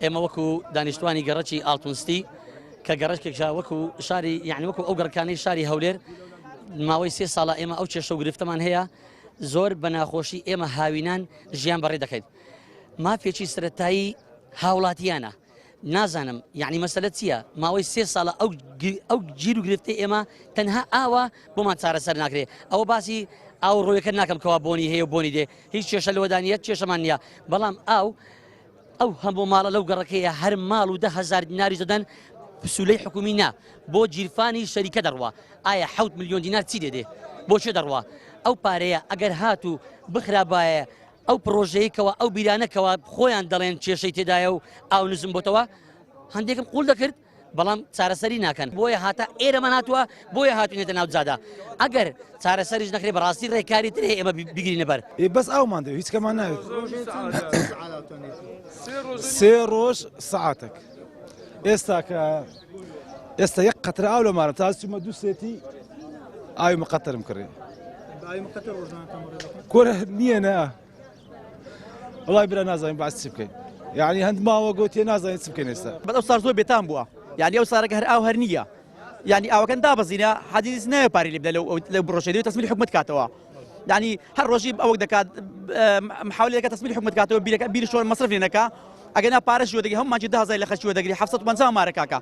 ئێمە وەکو دانیشتوانی گەڕەکی ئاڵتونستی کە گەڕەشێکە وەکو شاری یعنی وەکو ئەو گەڕەکانەی شاری هەولێر ماوەی 3 ساڵە ئێمە ئەو کێشە و گرفتەمان هەیە زۆر بە ناخۆشی ئێمە هاوینان ژیان بەڕێ دەکەیت مافێکی سەرەتایی هاوڵاتیانە نازانم یعنی مەسەلە چییە ماوەی 3 ساڵە ئەو گیر و گرفتی ئێمە تەنها ئاوە بۆمان چارەسەر ناکرێت ئەوە باسی ئاو ڕۆیەکە ناکەم کەوا بۆنی هەیە و بۆنی دێ هیچ کێشە لەوەدانیەت کێشەمان نییە بەڵام ئەو هەموو ماڵە لەو گەڕەکەیە هەر ماڵ و 10,000 دیناری دەدەن پسولەی حکومی نا بۆ گیرفانی شەریکە دەڕوا ئایا 7 ملیۆن دینار چی دێدێ بۆچێ دەڕوا ئەو پارەیە ئەگەر هات و بخرابایە ئەو پرۆژەیەکەوە ئەو بیرانەکەوە خۆیان دەڵێن کێشەی تێدایە و ئاو نزم بۆتەوە هەندێکم قوڵ دەکرد بەڵام چارەسەری ناکەن بۆیە هاتە ئێرەمە ناتووە بۆیە هاتوونێتە ناو جادا ئەگەر چارەسەریش نەکرێ بەڕاستی ڕێکاری تر ئێمە بگرینە بەر بەس ئەومان دەوێت هیچ کەمان ناوێت 3 ڕۆژ سەعاتێک ئێستا یەک قەترە ئاو لەمانە تا چوومە دوو سێتی ئاوی مەقەتەرم کڕێ کۆرە نییە نا وڵای برا نازانین باس چی بکەین یعنی هەند ماوە گوتێ نازانین چ بکەین ئێستا بەڵام سار زۆر بێتام بووە یعنی ئەو سارەکە هەر ئاو هەر نییە یعنی ئاوەکەن دابەزینە حەدیث نایە پارەی لێ بدە لەو بڕۆژەی دەوێت تەسمیلی حکومەت کاتەوە یعنی هەر ڕۆژی ئەوەک دەکات محاولە دەکات تەسمیلی حکومەت کاتەوە بیری شۆن مەصرف لێ نەکا ئەگەر نا پارەش وەدەگری هەموو مانجی 10,000 لە خەرجی وەدەگری 750 مارە کاکە